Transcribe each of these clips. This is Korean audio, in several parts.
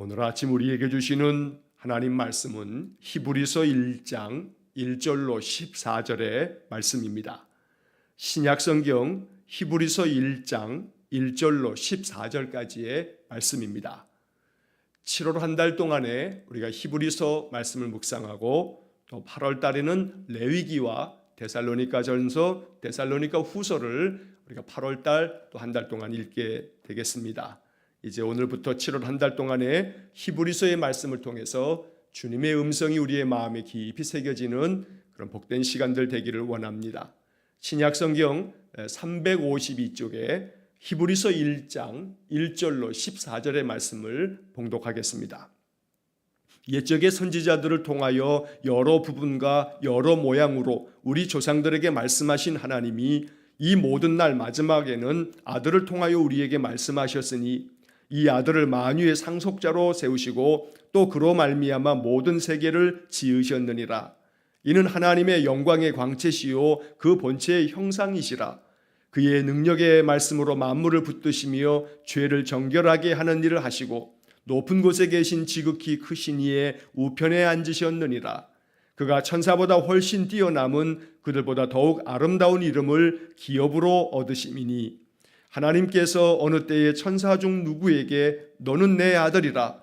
오늘 아침 우리에게 주시는 하나님 말씀은 히브리서 1장 1절로 14절의 말씀입니다. 신약성경 히브리서 1장 1절로 14절까지의 말씀입니다. 7월 한 달 동안에 우리가 히브리서 말씀을 묵상하고 또 8월 달에는 레위기와 데살로니가전서, 데살로니가 후서를 우리가 8월 달 또 한 달 동안 읽게 되겠습니다. 이제 오늘부터 7월 한 달 동안에 히브리서의 말씀을 통해서 주님의 음성이 우리의 마음에 깊이 새겨지는 그런 복된 시간들 되기를 원합니다. 신약성경 352쪽에 히브리서 1장 1절로 14절의 말씀을 봉독하겠습니다. 옛적의 선지자들을 통하여 여러 부분과 여러 모양으로 우리 조상들에게 말씀하신 하나님이 이 모든 날 마지막에는 아들을 통하여 우리에게 말씀하셨으니 이 아들을 만유의 상속자로 세우시고 또 그로 말미암아 모든 세계를 지으셨느니라. 이는 하나님의 영광의 광채시요 그 본체의 형상이시라. 그의 능력의 말씀으로 만물을 붙드시며 죄를 정결하게 하는 일을 하시고 높은 곳에 계신 지극히 크신 이의 우편에 앉으셨느니라. 그가 천사보다 훨씬 뛰어남은 그들보다 더욱 아름다운 이름을 기업으로 얻으심이니 하나님께서 어느 때에 천사 중 누구에게 너는 내 아들이라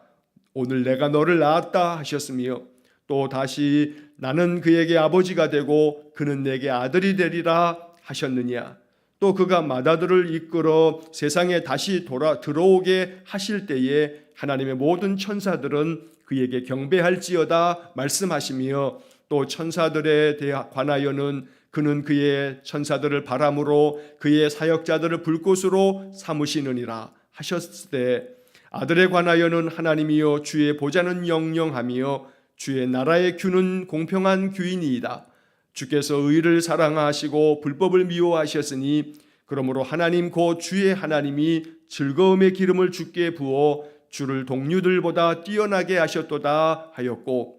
오늘 내가 너를 낳았다 하셨으며 또 다시 나는 그에게 아버지가 되고 그는 내게 아들이 되리라 하셨느냐. 또 그가 맏아들을 이끌어 세상에 다시 들어오게 하실 때에 하나님의 모든 천사들은 그에게 경배할지어다 말씀하시며 또 천사들에 관하여는 그는 그의 천사들을 바람으로 그의 사역자들을 불꽃으로 삼으시느니라 하셨을 때 아들에 관하여는 하나님이여 주의 보좌는 영영하며 주의 나라의 규는 공평한 규이니이다. 주께서 의를 사랑하시고 불법을 미워하셨으니 그러므로 하나님 곧 주의 하나님이 즐거움의 기름을 주께 부어 주를 동류들보다 뛰어나게 하셨도다 하였고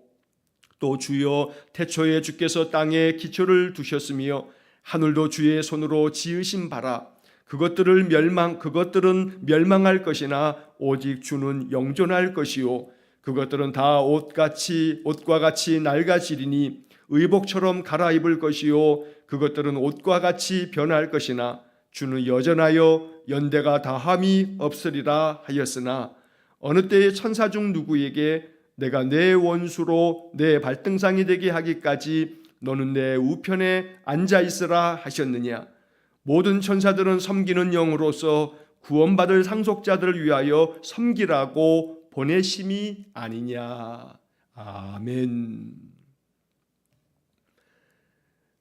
또 주여 태초에 주께서 땅에 기초를 두셨으며 하늘도 주의 손으로 지으신 바라. 그것들은 멸망할 것이나 오직 주는 영존할 것이요 그것들은 다 옷과 같이 낡아지리니 의복처럼 갈아입을 것이요 그것들은 옷과 같이 변할 것이나 주는 여전하여 연대가 다함이 없으리라 하였으나 어느 때에 천사 중 누구에게 내가 내 원수로 내 발등상이 되게 하기까지 너는 내 우편에 앉아 있으라 하셨느냐. 모든 천사들은 섬기는 영으로서 구원받을 상속자들을 위하여 섬기라고 보내심이 아니냐. 아멘.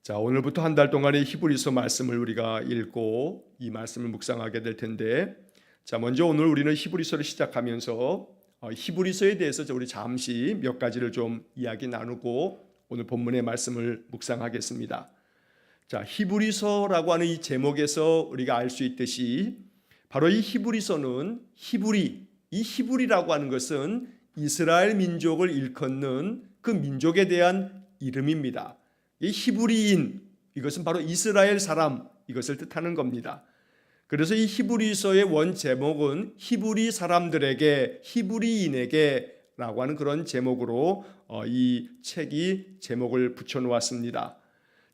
자, 오늘부터 한 달 동안의 히브리서 말씀을 우리가 읽고 이 말씀을 묵상하게 될 텐데, 자, 먼저 오늘 우리는 히브리서를 시작하면서 히브리서에 대해서 우리 잠시 몇 가지를 좀 이야기 나누고 오늘 본문의 말씀을 묵상하겠습니다. 자, 히브리서라고 하는 이 제목에서 우리가 알 수 있듯이 바로 이 히브리서는 이 히브리라고 하는 것은 이스라엘 민족을 일컫는 그 민족에 대한 이름입니다. 이 히브리인, 이것은 바로 이스라엘 사람, 이것을 뜻하는 겁니다. 그래서 이 히브리서의 원 제목은 히브리 사람들에게, 히브리인에게 라고 하는 그런 제목으로 이 책이 제목을 붙여놓았습니다.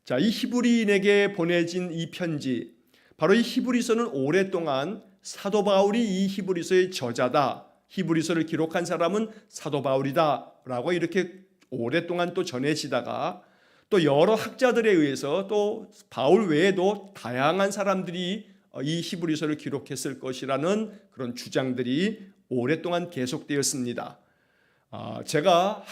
자, 이 히브리인에게 보내진 이 편지, 바로 이 히브리서는 오랫동안 사도 바울이 이 히브리서의 저자다, 히브리서를 기록한 사람은 사도 바울이다 라고 이렇게 오랫동안 또 전해지다가 또 여러 학자들에 의해서 또 바울 외에도 다양한 사람들이 이 히브리서를 기록했을 것이라는 그런 주장들이 오랫동안 계속되었습니다. 제가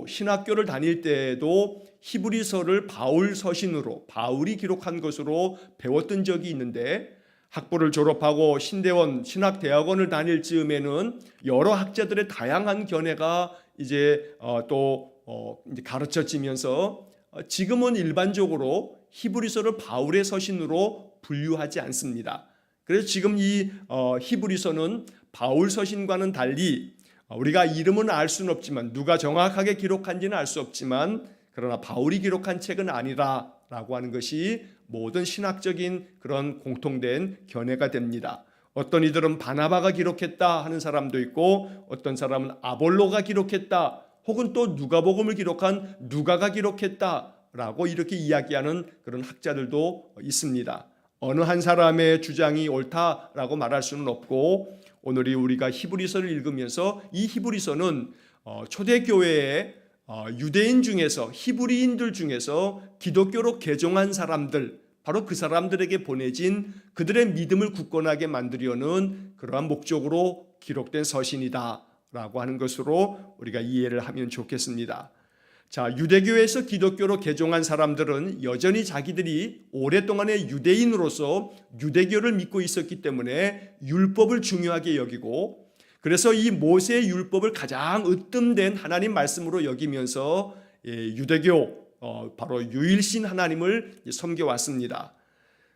신학교를 다닐 때에도 히브리서를 바울 서신으로, 바울이 기록한 것으로 배웠던 적이 있는데 학부를 졸업하고 신대원 신학대학원을 다닐 즈음에는 여러 학자들의 다양한 견해가 이제 이제 가르쳐지면서 지금은 일반적으로 히브리서를 바울의 서신으로 분류하지 않습니다. 그래서 지금 이 히브리서는 바울 서신과는 달리 우리가 이름은 알 수는 없지만 누가 정확하게 기록한지는 알 수 없지만 그러나 바울이 기록한 책은 아니라라고 하는 것이 모든 신학적인 그런 공통된 견해가 됩니다. 어떤 이들은 바나바가 기록했다 하는 사람도 있고, 어떤 사람은 아볼로가 기록했다, 혹은 또 누가복음을 기록한 누가가 기록했다라고 이렇게 이야기하는 그런 학자들도 있습니다. 어느 한 사람의 주장이 옳다라고 말할 수는 없고, 오늘 우리가 히브리서를 읽으면서 이 히브리서는 초대교회의 유대인 중에서, 히브리인들 중에서 기독교로 개종한 사람들, 바로 그 사람들에게 보내진 그들의 믿음을 굳건하게 만들려는 그러한 목적으로 기록된 서신이다 라고 하는 것으로 우리가 이해를 하면 좋겠습니다. 자, 유대교에서 기독교로 개종한 사람들은 여전히 자기들이 오랫동안의 유대인으로서 유대교를 믿고 있었기 때문에 율법을 중요하게 여기고, 그래서 이 모세의 율법을 가장 으뜸된 하나님 말씀으로 여기면서 유대교, 바로 유일신 하나님을 섬겨왔습니다.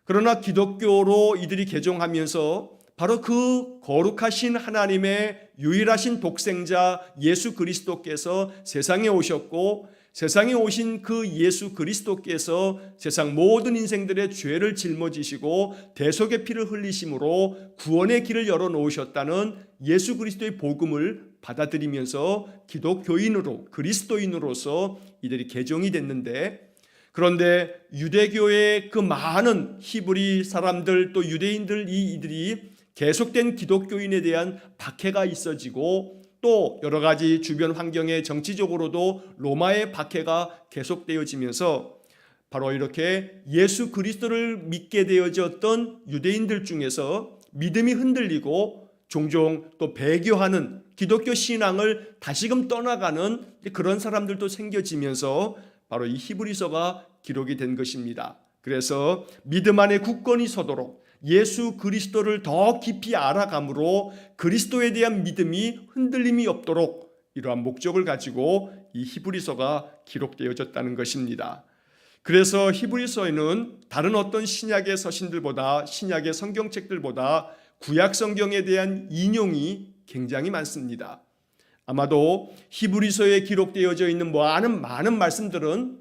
그러나 기독교로 이들이 개종하면서 바로 그 거룩하신 하나님의 유일하신 독생자 예수 그리스도께서 세상에 오셨고, 세상에 오신 그 예수 그리스도께서 세상 모든 인생들의 죄를 짊어지시고 대속의 피를 흘리심으로 구원의 길을 열어놓으셨다는 예수 그리스도의 복음을 받아들이면서 기독교인으로, 그리스도인으로서 이들이 개종이 됐는데, 그런데 유대교의 그 많은 히브리 사람들, 또 유대인들, 이들이 계속된 기독교인에 대한 박해가 있어지고, 또 여러 가지 주변 환경에 정치적으로도 로마의 박해가 계속되어지면서 바로 이렇게 예수 그리스도를 믿게 되어졌던 유대인들 중에서 믿음이 흔들리고 종종 또 배교하는, 기독교 신앙을 다시금 떠나가는 그런 사람들도 생겨지면서 바로 이 히브리서가 기록이 된 것입니다. 그래서 믿음 안에 굳건히 서도록, 예수 그리스도를 더 깊이 알아감으로 그리스도에 대한 믿음이 흔들림이 없도록 이러한 목적을 가지고 이 히브리서가 기록되어졌다는 것입니다. 그래서 히브리서에는 다른 어떤 신약의 서신들보다, 신약의 성경책들보다 구약 성경에 대한 인용이 굉장히 많습니다. 아마도 히브리서에 기록되어져 있는 많은 말씀들은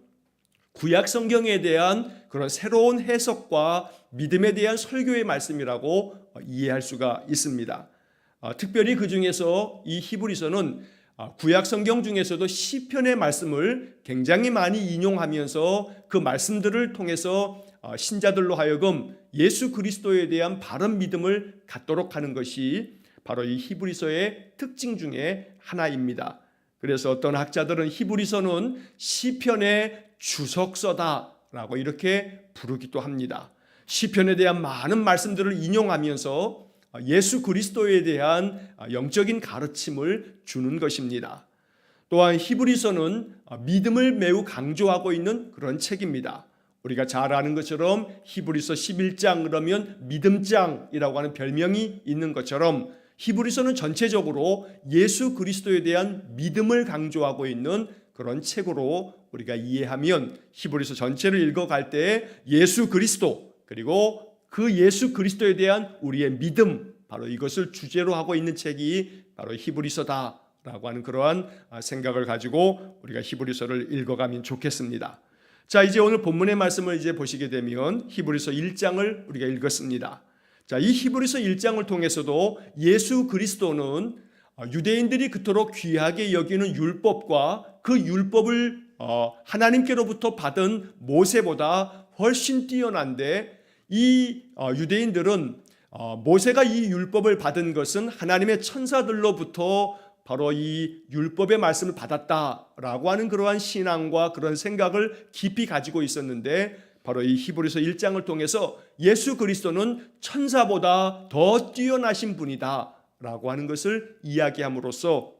구약 성경에 대한 그런 새로운 해석과 믿음에 대한 설교의 말씀이라고 이해할 수가 있습니다. 특별히 그 중에서 이 히브리서는 구약 성경 중에서도 시편의 말씀을 굉장히 많이 인용하면서 그 말씀들을 통해서 신자들로 하여금 예수 그리스도에 대한 바른 믿음을 갖도록 하는 것이 바로 이 히브리서의 특징 중에 하나입니다. 그래서 어떤 학자들은 히브리서는 시편의 주석서다라고 이렇게 부르기도 합니다. 시편에 대한 많은 말씀들을 인용하면서 예수 그리스도에 대한 영적인 가르침을 주는 것입니다. 또한 히브리서는 믿음을 매우 강조하고 있는 그런 책입니다. 우리가 잘 아는 것처럼 히브리서 11장 그러면 믿음장이라고 하는 별명이 있는 것처럼 히브리서는 전체적으로 예수 그리스도에 대한 믿음을 강조하고 있는 그런 책으로 우리가 이해하면 히브리서 전체를 읽어갈 때 예수 그리스도, 그리고 그 예수 그리스도에 대한 우리의 믿음, 바로 이것을 주제로 하고 있는 책이 바로 히브리서다라고 하는 그러한 생각을 가지고 우리가 히브리서를 읽어가면 좋겠습니다. 자, 이제 오늘 본문의 말씀을 이제 보시게 되면 히브리서 1장을 우리가 읽었습니다. 자, 이 히브리서 1장을 통해서도 예수 그리스도는 유대인들이 그토록 귀하게 여기는 율법과 그 율법을 하나님께로부터 받은 모세보다 훨씬 뛰어난데, 이 유대인들은 모세가 이 율법을 받은 것은 하나님의 천사들로부터 바로 이 율법의 말씀을 받았다라고 하는 그러한 신앙과 그런 생각을 깊이 가지고 있었는데, 바로 이 히브리서 1장을 통해서 예수 그리스도는 천사보다 더 뛰어나신 분이다 라고 하는 것을 이야기함으로써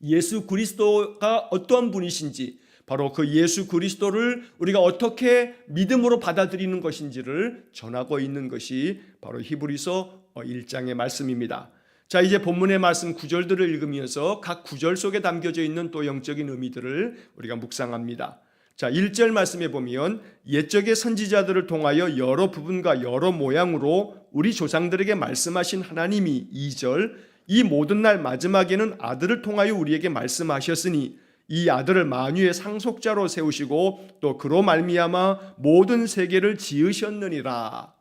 예수 그리스도가 어떠한 분이신지, 바로 그 예수 그리스도를 우리가 어떻게 믿음으로 받아들이는 것인지를 전하고 있는 것이 바로 히브리서 1장의 말씀입니다. 자, 이제 본문의 말씀 구절들을 읽으면서 각 구절 속에 담겨져 있는 또 영적인 의미들을 우리가 묵상합니다. 자, 1절 말씀에 보면 옛적의 선지자들을 통하여 여러 부분과 여러 모양으로 우리 조상들에게 말씀하신 하나님이 2절 이 모든 날 마지막에는 아들을 통하여 우리에게 말씀하셨으니 이 아들을 만유의 상속자로 세우시고 또 그로 말미암아 모든 세계를 지으셨느니라.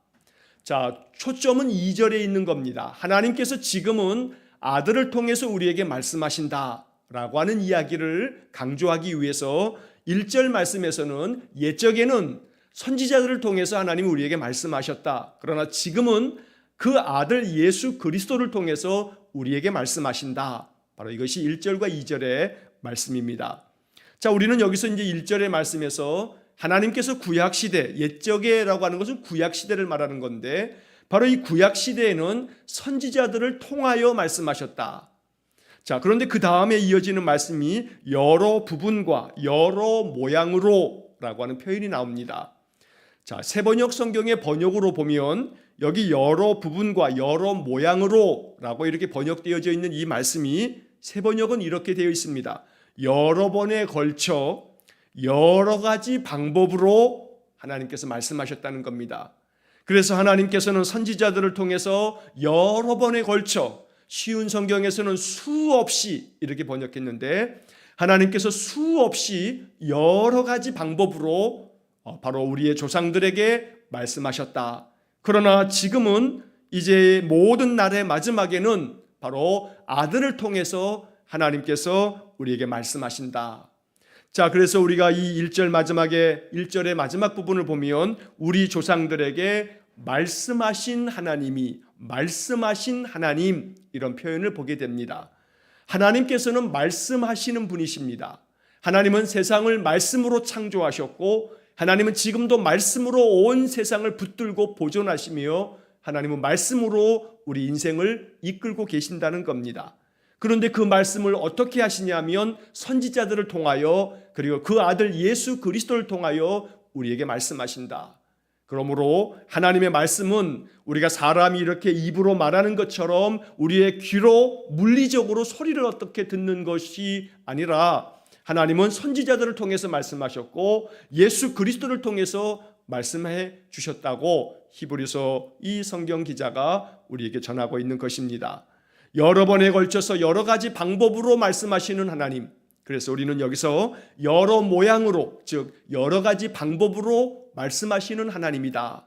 자, 초점은 2절에 있는 겁니다. 하나님께서 지금은 아들을 통해서 우리에게 말씀하신다라고 하는 이야기를 강조하기 위해서 1절 말씀에서는 옛적에는 선지자들을 통해서 하나님이 우리에게 말씀하셨다. 그러나 지금은 그 아들 예수 그리스도를 통해서 우리에게 말씀하신다. 바로 이것이 1절과 2절의 말씀입니다. 자, 우리는 여기서 이제 1절의 말씀에서 하나님께서 구약시대, 옛적에라고 하는 것은 구약시대를 말하는 건데 바로 이 구약시대에는 선지자들을 통하여 말씀하셨다. 자, 그런데 그 다음에 이어지는 말씀이 여러 부분과 여러 모양으로 라고 하는 표현이 나옵니다. 자, 새번역 성경의 번역으로 보면 여기 여러 부분과 여러 모양으로 라고 이렇게 번역되어져 있는 이 말씀이 새번역은 이렇게 되어 있습니다. 여러 번에 걸쳐 여러 가지 방법으로 하나님께서 말씀하셨다는 겁니다. 그래서 하나님께서는 선지자들을 통해서 여러 번에 걸쳐, 쉬운 성경에서는 수없이 이렇게 번역했는데 하나님께서 수없이 여러 가지 방법으로 바로 우리의 조상들에게 말씀하셨다. 그러나 지금은 이제 모든 날의 마지막에는 바로 아들을 통해서 하나님께서 우리에게 말씀하신다. 자, 그래서 우리가 이 1절 마지막에 1절의 마지막 부분을 보면 우리 조상들에게 말씀하신 하나님이 말씀하신 하나님 이런 표현을 보게 됩니다. 하나님께서는 말씀하시는 분이십니다. 하나님은 세상을 말씀으로 창조하셨고 하나님은 지금도 말씀으로 온 세상을 붙들고 보존하시며 하나님은 말씀으로 우리 인생을 이끌고 계신다는 겁니다. 그런데 그 말씀을 어떻게 하시냐면 선지자들을 통하여 그리고 그 아들 예수 그리스도를 통하여 우리에게 말씀하신다. 그러므로 하나님의 말씀은 우리가 사람이 이렇게 입으로 말하는 것처럼 우리의 귀로 물리적으로 소리를 어떻게 듣는 것이 아니라 하나님은 선지자들을 통해서 말씀하셨고 예수 그리스도를 통해서 말씀해 주셨다고 히브리서 이 성경 기자가 우리에게 전하고 있는 것입니다. 여러 번에 걸쳐서 여러 가지 방법으로 말씀하시는 하나님. 그래서 우리는 여기서 여러 모양으로, 즉 여러 가지 방법으로 말씀하시는 하나님이다.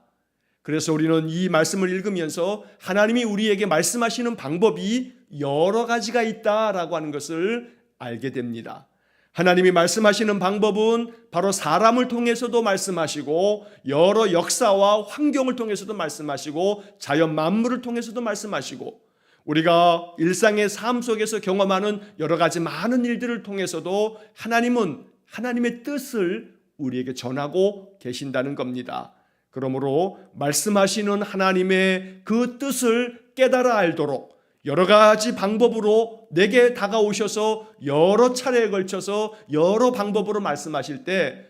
그래서 우리는 이 말씀을 읽으면서 하나님이 우리에게 말씀하시는 방법이 여러 가지가 있다라고 하는 것을 알게 됩니다. 하나님이 말씀하시는 방법은 바로 사람을 통해서도 말씀하시고 여러 역사와 환경을 통해서도 말씀하시고 자연 만물을 통해서도 말씀하시고 우리가 일상의 삶 속에서 경험하는 여러 가지 많은 일들을 통해서도 하나님은 하나님의 뜻을 우리에게 전하고 계신다는 겁니다. 그러므로 말씀하시는 하나님의 그 뜻을 깨달아 알도록 여러 가지 방법으로 내게 다가오셔서 여러 차례에 걸쳐서 여러 방법으로 말씀하실 때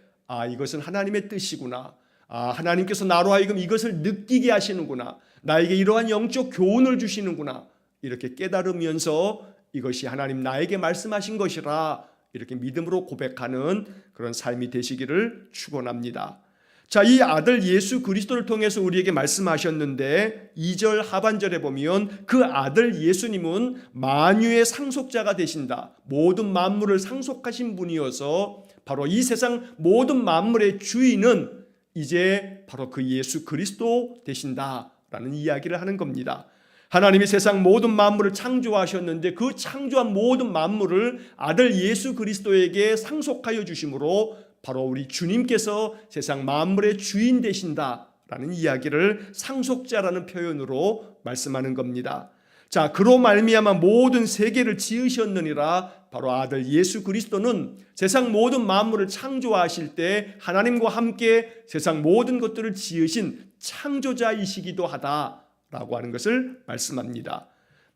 이것은 하나님의 뜻이구나. 하나님께서 나로 하여금 이것을 느끼게 하시는구나. 나에게 이러한 영적 교훈을 주시는구나. 이렇게 깨달으면서 이것이 하나님 나에게 말씀하신 것이라 이렇게 믿음으로 고백하는 그런 삶이 되시기를 축원합니다. 자, 이 아들 예수 그리스도를 통해서 우리에게 말씀하셨는데 2절 하반절에 보면 그 아들 예수님은 만유의 상속자가 되신다. 모든 만물을 상속하신 분이어서 바로 이 세상 모든 만물의 주인은 이제 바로 그 예수 그리스도 되신다라는 이야기를 하는 겁니다. 하나님이 세상 모든 만물을 창조하셨는데 그 창조한 모든 만물을 아들 예수 그리스도에게 상속하여 주심으로 바로 우리 주님께서 세상 만물의 주인 되신다라는 이야기를 상속자라는 표현으로 말씀하는 겁니다. 자, 그로 말미암아 모든 세계를 지으셨느니라. 바로 아들 예수 그리스도는 세상 모든 만물을 창조하실 때 하나님과 함께 세상 모든 것들을 지으신 창조자이시기도 하다라고 하는 것을 말씀합니다.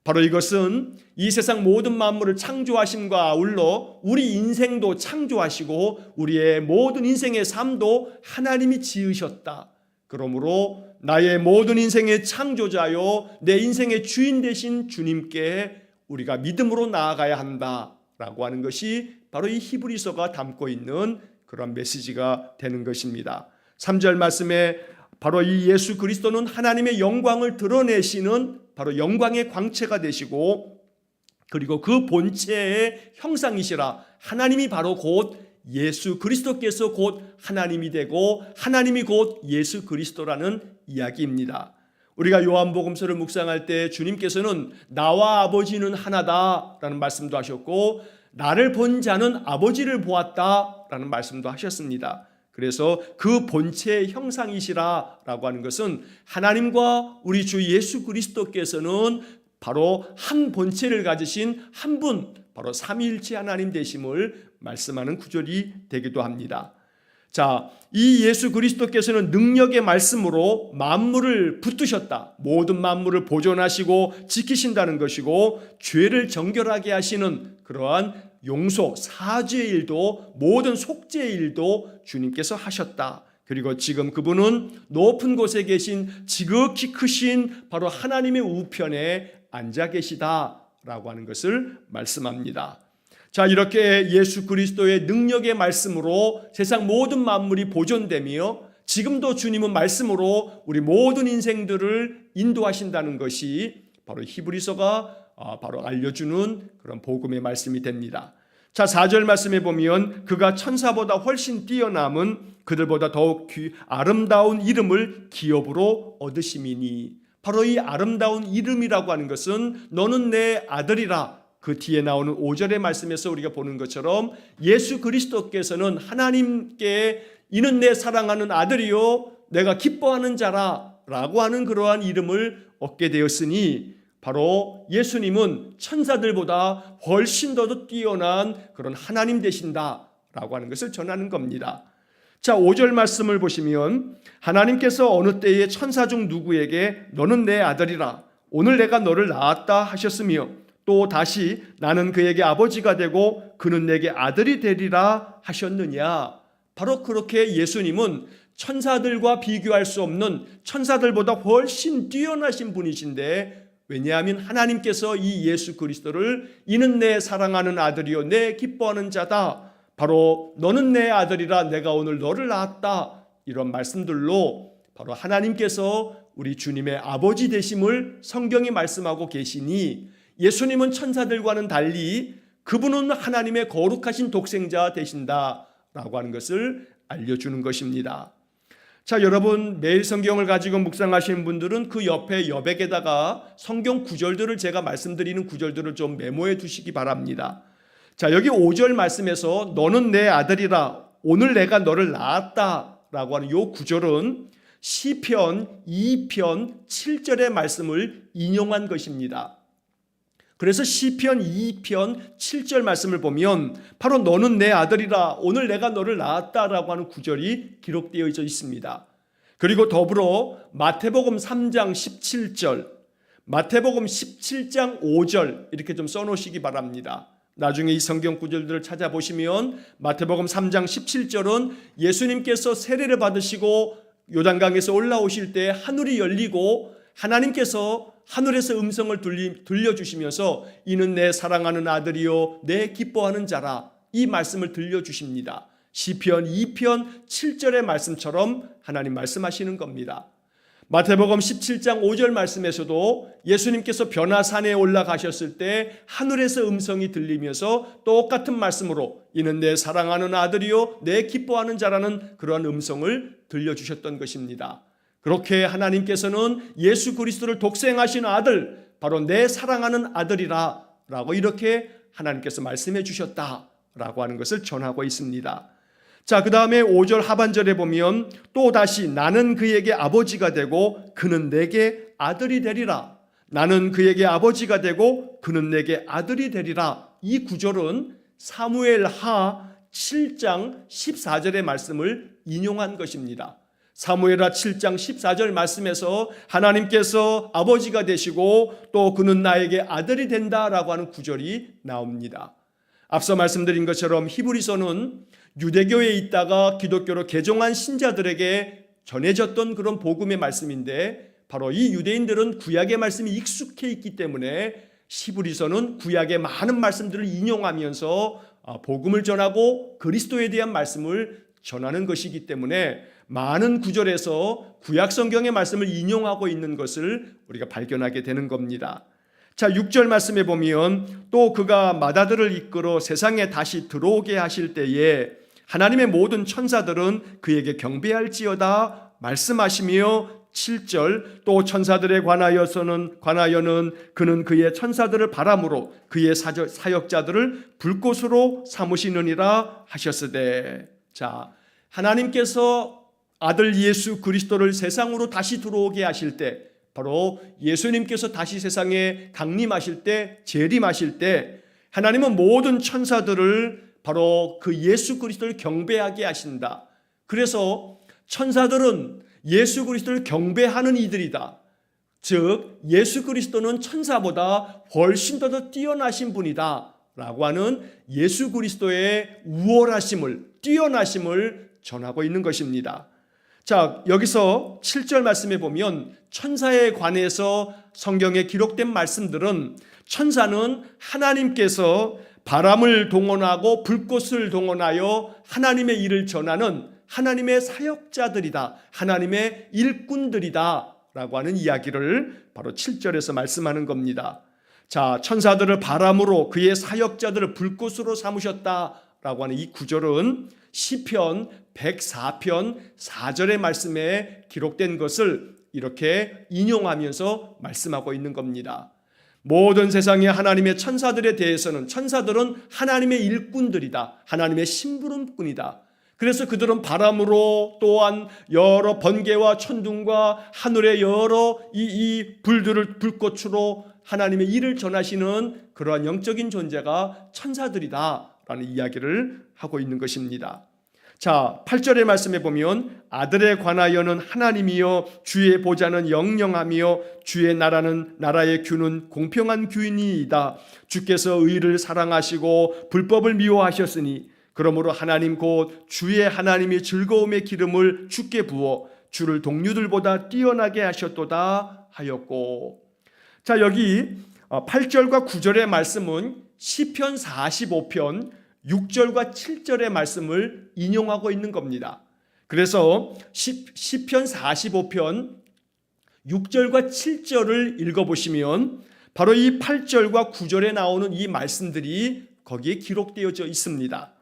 바로 이것은 이 세상 모든 만물을 창조하심과 아울러 우리 인생도 창조하시고 우리의 모든 인생의 삶도 하나님이 지으셨다. 그러므로 나의 모든 인생의 창조자요 내 인생의 주인 되신 주님께 우리가 믿음으로 나아가야 한다라고 하는 것이 바로 이 히브리서가 담고 있는 그런 메시지가 되는 것입니다. 3절 말씀에 바로 이 예수 그리스도는 하나님의 영광을 드러내시는 바로 영광의 광채가 되시고 그리고 그 본체의 형상이시라. 하나님이 바로 곧 예수 그리스도께서 곧 하나님이 되고 하나님이 곧 예수 그리스도라는 이야기입니다. 우리가 요한복음서를 묵상할 때 주님께서는 나와 아버지는 하나다라는 말씀도 하셨고 나를 본 자는 아버지를 보았다라는 말씀도 하셨습니다. 그래서 그 본체의 형상이시라라고 하는 것은 하나님과 우리 주 예수 그리스도께서는 바로 한 본체를 가지신 한 분, 바로 삼위일체 하나님 되심을 말씀하는 구절이 되기도 합니다. 자, 이 예수 그리스도께서는 능력의 말씀으로 만물을 붙드셨다. 모든 만물을 보존하시고 지키신다는 것이고 죄를 정결하게 하시는 그러한 용서, 사죄의 일도 모든 속죄의 일도 주님께서 하셨다. 그리고 지금 그분은 높은 곳에 계신 지극히 크신 바로 하나님의 우편에 앉아 계시다라고 하는 것을 말씀합니다. 자, 이렇게 예수 그리스도의 능력의 말씀으로 세상 모든 만물이 보존되며 지금도 주님은 말씀으로 우리 모든 인생들을 인도하신다는 것이 바로 히브리서가 바로 알려주는 그런 복음의 말씀이 됩니다. 자, 4절 말씀에 보면 그가 천사보다 훨씬 뛰어남은 그들보다 더욱 아름다운 이름을 기업으로 얻으심이니, 바로 이 아름다운 이름이라고 하는 것은 너는 내 아들이라, 그 뒤에 나오는 5절의 말씀에서 우리가 보는 것처럼 예수 그리스도께서는 하나님께 이는 내 사랑하는 아들이요 내가 기뻐하는 자라 라고 하는 그러한 이름을 얻게 되었으니, 바로 예수님은 천사들보다 훨씬 더 뛰어난 그런 하나님 되신다라고 하는 것을 전하는 겁니다. 자, 5절 말씀을 보시면 하나님께서 어느 때에 천사 중 누구에게 너는 내 아들이라 오늘 내가 너를 낳았다 하셨으며 또 다시 나는 그에게 아버지가 되고 그는 내게 아들이 되리라 하셨느냐. 바로 그렇게 예수님은 천사들과 비교할 수 없는, 천사들보다 훨씬 뛰어나신 분이신데, 왜냐하면 하나님께서 이 예수 그리스도를 이는 내 사랑하는 아들이요 내 기뻐하는 자다, 바로 너는 내 아들이라 내가 오늘 너를 낳았다, 이런 말씀들로 바로 하나님께서 우리 주님의 아버지 되심을 성경이 말씀하고 계시니, 예수님은 천사들과는 달리 그분은 하나님의 거룩하신 독생자 되신다라고 하는 것을 알려주는 것입니다. 자, 여러분 매일 성경을 가지고 묵상하시는 분들은 그 옆에 여백에다가 성경 구절들을, 제가 말씀드리는 구절들을 좀 메모해 두시기 바랍니다. 자, 여기 5절 말씀에서 너는 내 아들이라 오늘 내가 너를 낳았다 라고 하는 이 구절은 시편 2편 7절의 말씀을 인용한 것입니다. 그래서 시편 2편 7절 말씀을 보면 바로 너는 내 아들이라 오늘 내가 너를 낳았다라고 하는 구절이 기록되어 있습니다. 그리고 더불어 마태복음 3장 17절, 마태복음 17장 5절 이렇게 좀 써놓으시기 바랍니다. 나중에 이 성경 구절들을 찾아보시면 마태복음 3장 17절은 예수님께서 세례를 받으시고 요단강에서 올라오실 때 하늘이 열리고 하나님께서 하늘에서 음성을 들려주시면서 이는 내 사랑하는 아들이요 내 기뻐하는 자라, 이 말씀을 들려주십니다. 시편 2편 7절의 말씀처럼 하나님 말씀하시는 겁니다. 마태복음 17장 5절 말씀에서도 예수님께서 변화산에 올라가셨을 때 하늘에서 음성이 들리면서 똑같은 말씀으로 이는 내 사랑하는 아들이요 내 기뻐하는 자라는 그러한 음성을 들려주셨던 것입니다. 그렇게 하나님께서는 예수 그리스도를 독생하신 아들, 바로 내 사랑하는 아들이라 라고 이렇게 하나님께서 말씀해 주셨다라고 하는 것을 전하고 있습니다. 자, 그 다음에 5절 하반절에 보면 또 다시 나는 그에게 아버지가 되고 그는 내게 아들이 되리라, 나는 그에게 아버지가 되고 그는 내게 아들이 되리라, 이 구절은 사무엘 하 7장 14절의 말씀을 인용한 것입니다. 사무엘하 7장 14절 말씀에서 하나님께서 아버지가 되시고 또 그는 나에게 아들이 된다라고 하는 구절이 나옵니다. 앞서 말씀드린 것처럼 히브리서는 유대교에 있다가 기독교로 개종한 신자들에게 전해졌던 그런 복음의 말씀인데, 바로 이 유대인들은 구약의 말씀이 익숙해 있기 때문에 히브리서는 구약의 많은 말씀들을 인용하면서 복음을 전하고 그리스도에 대한 말씀을 전하는 것이기 때문에 많은 구절에서 구약 성경의 말씀을 인용하고 있는 것을 우리가 발견하게 되는 겁니다. 자, 6절 말씀에 보면 또 그가 맏아들을 이끌어 세상에 다시 들어오게 하실 때에 하나님의 모든 천사들은 그에게 경배할지어다 말씀하시며 7절 또 천사들에 관하여는 그는 그의 천사들을 바람으로 그의 사역자들을 불꽃으로 삼으시느니라 하셨으되. 자, 하나님께서 아들 예수 그리스도를 세상으로 다시 들어오게 하실 때, 바로 예수님께서 다시 세상에 강림하실 때, 재림하실 때 하나님은 모든 천사들을 바로 그 예수 그리스도를 경배하게 하신다. 그래서 천사들은 예수 그리스도를 경배하는 이들이다. 즉 예수 그리스도는 천사보다 훨씬 더 뛰어나신 분이다 라고 하는 예수 그리스도의 우월하심을, 뛰어나심을 전하고 있는 것입니다. 자, 여기서 7절 말씀에 보면 천사에 관해서 성경에 기록된 말씀들은, 천사는 하나님께서 바람을 동원하고 불꽃을 동원하여 하나님의 일을 전하는 하나님의 사역자들이다, 하나님의 일꾼들이다 라고 하는 이야기를 바로 7절에서 말씀하는 겁니다. 자, 천사들을 바람으로 그의 사역자들을 불꽃으로 삼으셨다라고 하는 이 구절은 시편 104편 4절의 말씀에 기록된 것을 이렇게 인용하면서 말씀하고 있는 겁니다. 모든 세상의 하나님의 천사들에 대해서는, 천사들은 하나님의 일꾼들이다, 하나님의 심부름꾼이다. 그래서 그들은 바람으로, 또한 여러 번개와 천둥과 하늘의 여러 이 불들을 불꽃으로 하나님의 일을 전하시는 그러한 영적인 존재가 천사들이다 라는 이야기를 하고 있는 것입니다. 자, 8절의 말씀에 보면 아들에 관하여는 하나님이여 주의 보좌는 영영하며 주의 나라는 나라의 규는 공평한 규이니이다. 주께서 의를 사랑하시고 불법을 미워하셨으니 그러므로 하나님 곧 주의 하나님이 즐거움의 기름을 주께 부어 주를 동류들보다 뛰어나게 하셨도다 하였고. 자, 여기 8절과 9절의 말씀은 시편 45편 6절과 7절의 말씀을 인용하고 있는 겁니다. 그래서 시편 45편 6절과 7절을 읽어보시면 바로 이 8절과 9절에 나오는 이 말씀들이 거기에 기록되어져 있습니다.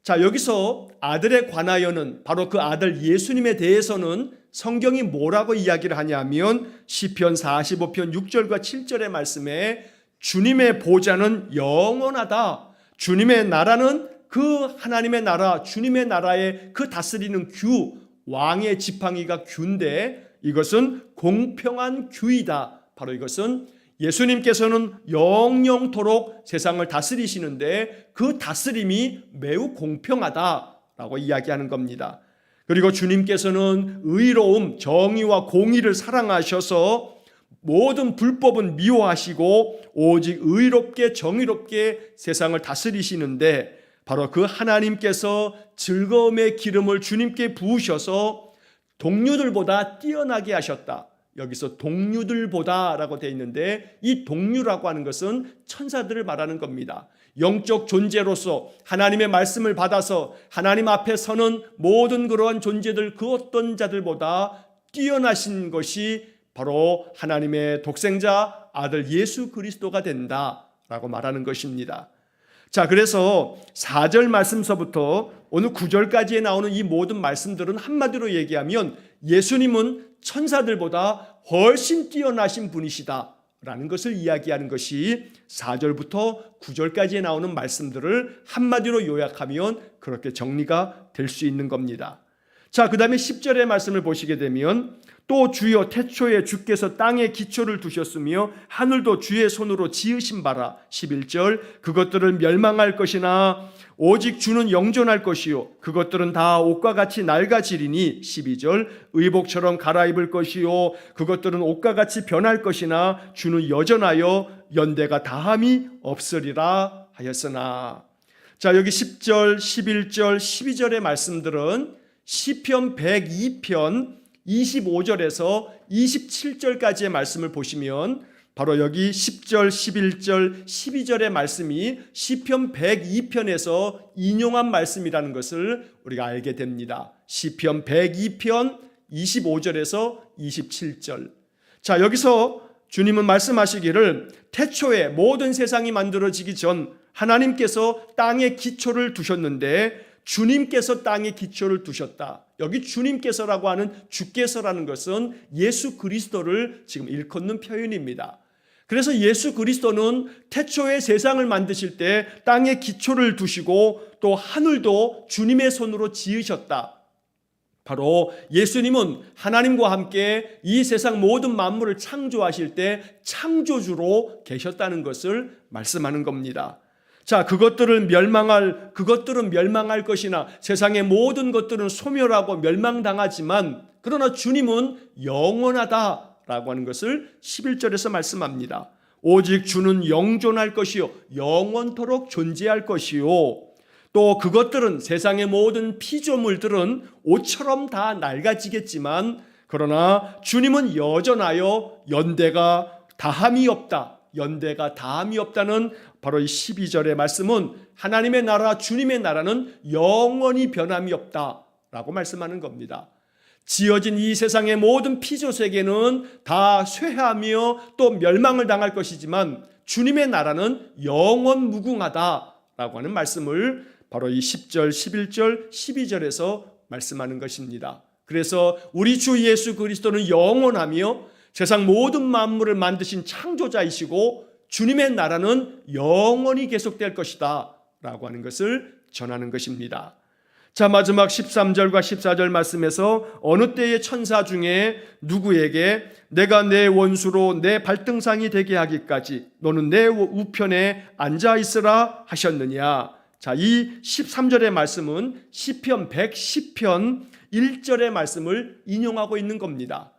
자, 여기서 아들에 관하여는, 바로 그 아들 예수님에 대해서는 성경이 뭐라고 이야기를 하냐면 시편 45편 6절과 7절의 말씀에 주님의 보좌는 영원하다, 주님의 나라는 그 하나님의 나라, 주님의 나라의 그 다스리는 규, 왕의 지팡이가 규인데 이것은 공평한 규이다. 바로 이것은 예수님께서는 영영토록 세상을 다스리시는데 그 다스림이 매우 공평하다라고 이야기하는 겁니다. 그리고 주님께서는 의로움, 정의와 공의를 사랑하셔서 모든 불법은 미워하시고 오직 의롭게 정의롭게 세상을 다스리시는데, 바로 그 하나님께서 즐거움의 기름을 주님께 부으셔서 동류들보다 뛰어나게 하셨다. 여기서 동류들보다라고 되어 있는데 이 동류라고 하는 것은 천사들을 말하는 겁니다. 영적 존재로서 하나님의 말씀을 받아서 하나님 앞에 서는 모든 그러한 존재들, 그 어떤 자들보다 뛰어나신 것이 바로 하나님의 독생자 아들 예수 그리스도가 된다라고 말하는 것입니다. 자, 그래서 4절 말씀서부터 오늘 9절까지에 나오는 이 모든 말씀들은 한마디로 얘기하면 예수님은 천사들보다 훨씬 뛰어나신 분이시다 라는 것을 이야기하는 것이 4절부터 9절까지에 나오는 말씀들을 한마디로 요약하면 그렇게 정리가 될 수 있는 겁니다. 자, 그 다음에 10절의 말씀을 보시게 되면 또 주여 태초에 주께서 땅에 기초를 두셨으며 하늘도 주의 손으로 지으신 바라. 11절 그것들은 멸망할 것이나 오직 주는 영존할 것이요 그것들은 다 옷과 같이 낡아지리니. 12절 의복처럼 갈아입을 것이요 그것들은 옷과 같이 변할 것이나 주는 여전하여 연대가 다함이 없으리라 하였으나. 자, 여기 10절, 11절, 12절의 말씀들은 시편 102편 25절에서 27절까지의 말씀을 보시면 바로 여기 10절, 11절, 12절의 말씀이 시편 102편에서 인용한 말씀이라는 것을 우리가 알게 됩니다. 시편 102편 25절에서 27절. 자, 여기서 주님은 말씀하시기를 태초에 모든 세상이 만들어지기 전 하나님께서 땅에 기초를 두셨는데 주님께서 땅에 기초를 두셨다. 여기 주님께서라고 하는 주께서라는 것은 예수 그리스도를 지금 일컫는 표현입니다. 그래서 예수 그리스도는 태초에 세상을 만드실 때 땅에 기초를 두시고 또 하늘도 주님의 손으로 지으셨다. 바로 예수님은 하나님과 함께 이 세상 모든 만물을 창조하실 때 창조주로 계셨다는 것을 말씀하는 겁니다. 자, 그것들은 멸망할 것이나 세상의 모든 것들은 소멸하고 멸망당하지만 그러나 주님은 영원하다라고 하는 것을 11절에서 말씀합니다. 오직 주는 영존할 것이요 영원토록 존재할 것이요 또 그것들은 세상의 모든 피조물들은 옷처럼 다 낡아지겠지만 그러나 주님은 여전하여 연대가 다함이 없다는 바로 이 12절의 말씀은 하나님의 나라 주님의 나라는 영원히 변함이 없다라고 말씀하는 겁니다. 지어진 이 세상의 모든 피조세계는 다 쇠하며 또 멸망을 당할 것이지만 주님의 나라는 영원 무궁하다라고 하는 말씀을 바로 이 10절, 11절, 12절에서 말씀하는 것입니다. 그래서 우리 주 예수 그리스도는 영원하며 세상 모든 만물을 만드신 창조자이시고 주님의 나라는 영원히 계속될 것이다 라고 하는 것을 전하는 것입니다. 자, 마지막 13절과 14절 말씀에서 어느 때의 천사 중에 누구에게 내가 내 원수로 내 발등상이 되게 하기까지 너는 내 우편에 앉아 있으라 하셨느냐. 자, 이 13절의 말씀은 시편 110편 1절의 말씀을 인용하고 있는 겁니다.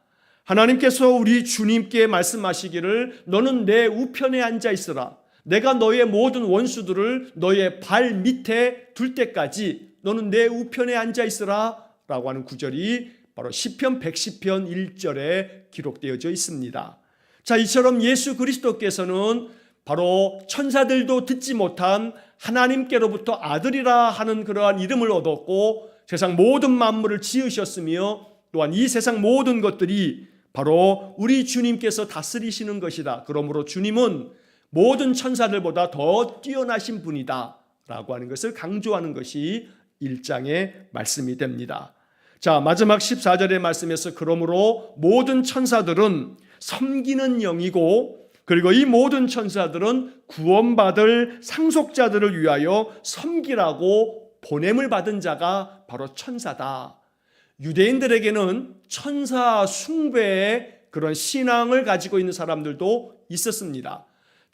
하나님께서 우리 주님께 말씀하시기를 너는 내 우편에 앉아 있으라. 내가 너의 모든 원수들을 너의 발 밑에 둘 때까지 너는 내 우편에 앉아 있으라 라고 하는 구절이 바로 시편 110편 1절에 기록되어져 있습니다. 자, 이처럼 예수 그리스도께서는 바로 천사들도 듣지 못한 하나님께로부터 아들이라 하는 그러한 이름을 얻었고 세상 모든 만물을 지으셨으며 또한 이 세상 모든 것들이 바로 우리 주님께서 다스리시는 것이다. 그러므로 주님은 모든 천사들보다 더 뛰어나신 분이다 라고 하는 것을 강조하는 것이 1장의 말씀이 됩니다. 자, 마지막 14절의 말씀에서 그러므로 모든 천사들은 섬기는 영이고 그리고 이 모든 천사들은 구원받을 상속자들을 위하여 섬기라고 보냄을 받은 자가 바로 천사다. 유대인들에게는 천사 숭배의 그런 신앙을 가지고 있는 사람들도 있었습니다.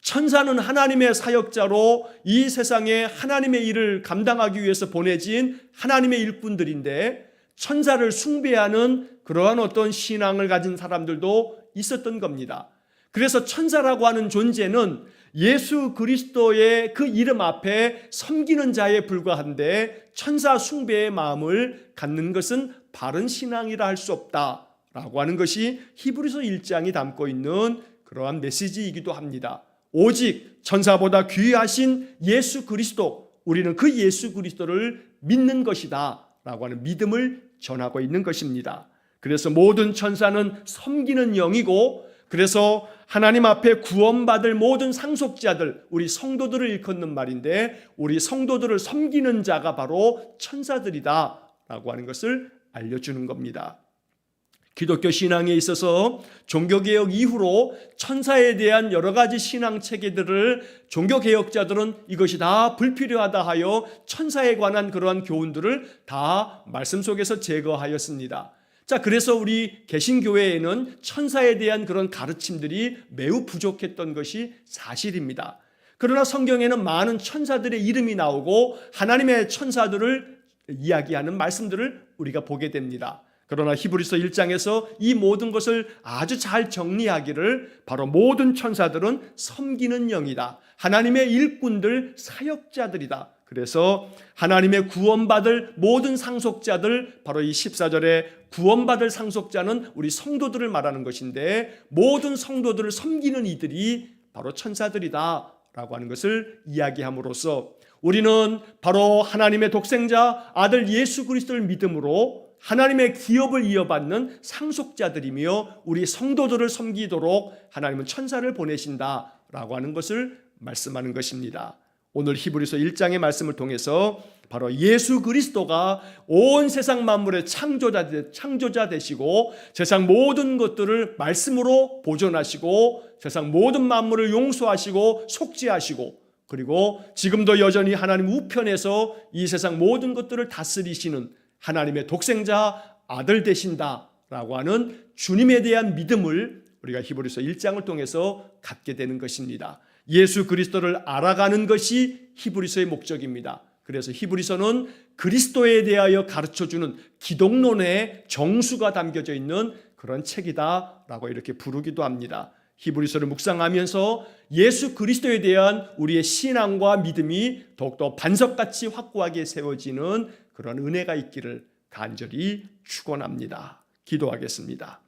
천사는 하나님의 사역자로 이 세상에 하나님의 일을 감당하기 위해서 보내진 하나님의 일꾼들인데 천사를 숭배하는 그러한 어떤 신앙을 가진 사람들도 있었던 겁니다. 그래서 천사라고 하는 존재는 예수 그리스도의 그 이름 앞에 섬기는 자에 불과한데 천사 숭배의 마음을 갖는 것은 바른 신앙이라 할 수 없다라고 하는 것이 히브리서 1장이 담고 있는 그러한 메시지이기도 합니다. 오직 천사보다 귀하신 예수 그리스도, 우리는 그 예수 그리스도를 믿는 것이다 라고 하는 믿음을 전하고 있는 것입니다. 그래서 모든 천사는 섬기는 영이고 그래서 하나님 앞에 구원받을 모든 상속자들, 우리 성도들을 일컫는 말인데 우리 성도들을 섬기는 자가 바로 천사들이다 라고 하는 것을 알려주는 겁니다. 기독교 신앙에 있어서 종교개혁 이후로 천사에 대한 여러 가지 신앙 체계들을 종교개혁자들은 이것이 다 불필요하다 하여 천사에 관한 그러한 교훈들을 다 말씀 속에서 제거하였습니다. 자, 그래서 우리 개신교회에는 천사에 대한 그런 가르침들이 매우 부족했던 것이 사실입니다. 그러나 성경에는 많은 천사들의 이름이 나오고 하나님의 천사들을 이야기하는 말씀들을 우리가 보게 됩니다. 그러나 히브리서 1장에서 이 모든 것을 아주 잘 정리하기를 바로 모든 천사들은 섬기는 영이다. 하나님의 일꾼들, 사역자들이다. 그래서 하나님의 구원받을 모든 상속자들, 바로 이 14절에 구원받을 상속자는 우리 성도들을 말하는 것인데 모든 성도들을 섬기는 이들이 바로 천사들이다 라고 하는 것을 이야기함으로써 우리는 바로 하나님의 독생자 아들 예수 그리스도를 믿음으로 하나님의 기업을 이어받는 상속자들이며 우리 성도들을 섬기도록 하나님은 천사를 보내신다라고 하는 것을 말씀하는 것입니다. 오늘 히브리서 1장의 말씀을 통해서 바로 예수 그리스도가 온 세상 만물의 창조자 되시고 세상 모든 것들을 말씀으로 보존하시고 세상 모든 만물을 용서하시고 속죄하시고 그리고 지금도 여전히 하나님 우편에서 이 세상 모든 것들을 다스리시는 하나님의 독생자 아들 되신다라고 하는 주님에 대한 믿음을 우리가 히브리서 1장을 통해서 갖게 되는 것입니다. 예수 그리스도를 알아가는 것이 히브리서의 목적입니다. 그래서 히브리서는 그리스도에 대하여 가르쳐주는 기독론의 정수가 담겨져 있는 그런 책이다라고 이렇게 부르기도 합니다. 히브리서를 묵상하면서 예수 그리스도에 대한 우리의 신앙과 믿음이 더욱더 반석같이 확고하게 세워지는 그런 은혜가 있기를 간절히 축원합니다. 기도하겠습니다.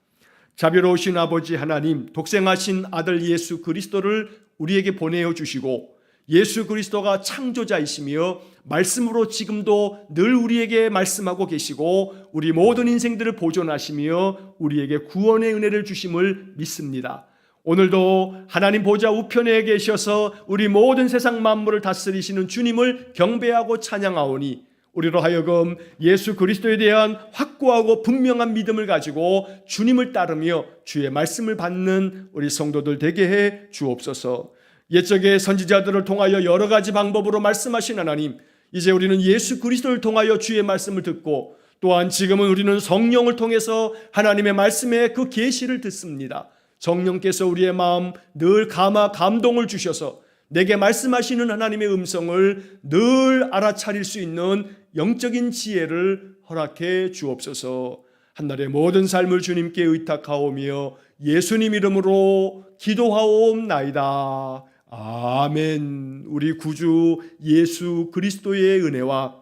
자비로우신 아버지 하나님, 독생하신 아들 예수 그리스도를 우리에게 보내어 주시고 예수 그리스도가 창조자이시며 말씀으로 지금도 늘 우리에게 말씀하고 계시고 우리 모든 인생들을 보존하시며 우리에게 구원의 은혜를 주심을 믿습니다. 오늘도 하나님 보좌 우편에 계셔서 우리 모든 세상 만물을 다스리시는 주님을 경배하고 찬양하오니 우리로 하여금 예수 그리스도에 대한 확고하고 분명한 믿음을 가지고 주님을 따르며 주의 말씀을 받는 우리 성도들 되게 해 주옵소서. 옛적의 선지자들을 통하여 여러 가지 방법으로 말씀하신 하나님, 이제 우리는 예수 그리스도를 통하여 주의 말씀을 듣고 또한 지금은 우리는 성령을 통해서 하나님의 말씀의 그 계시를 듣습니다. 성령께서 우리의 마음 늘 감동을 주셔서 내게 말씀하시는 하나님의 음성을 늘 알아차릴 수 있는 영적인 지혜를 허락해 주옵소서. 한날의 모든 삶을 주님께 의탁하오며 예수님 이름으로 기도하옵나이다. 아멘. 우리 구주 예수 그리스도의 은혜와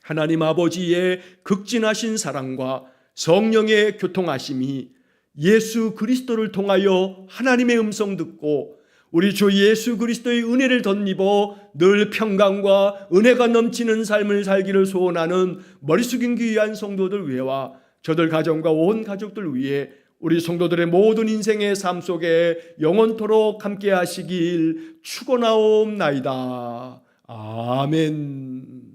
하나님 아버지의 극진하신 사랑과 성령의 교통하심이 예수 그리스도를 통하여 하나님의 음성 듣고 우리 주 예수 그리스도의 은혜를 덧입어 늘 평강과 은혜가 넘치는 삶을 살기를 소원하는 머리 숙인 귀한 성도들 위해와 저들 가정과 온 가족들 위해 우리 성도들의 모든 인생의 삶 속에 영원토록 함께 하시길 축원하옵나이다. 아멘.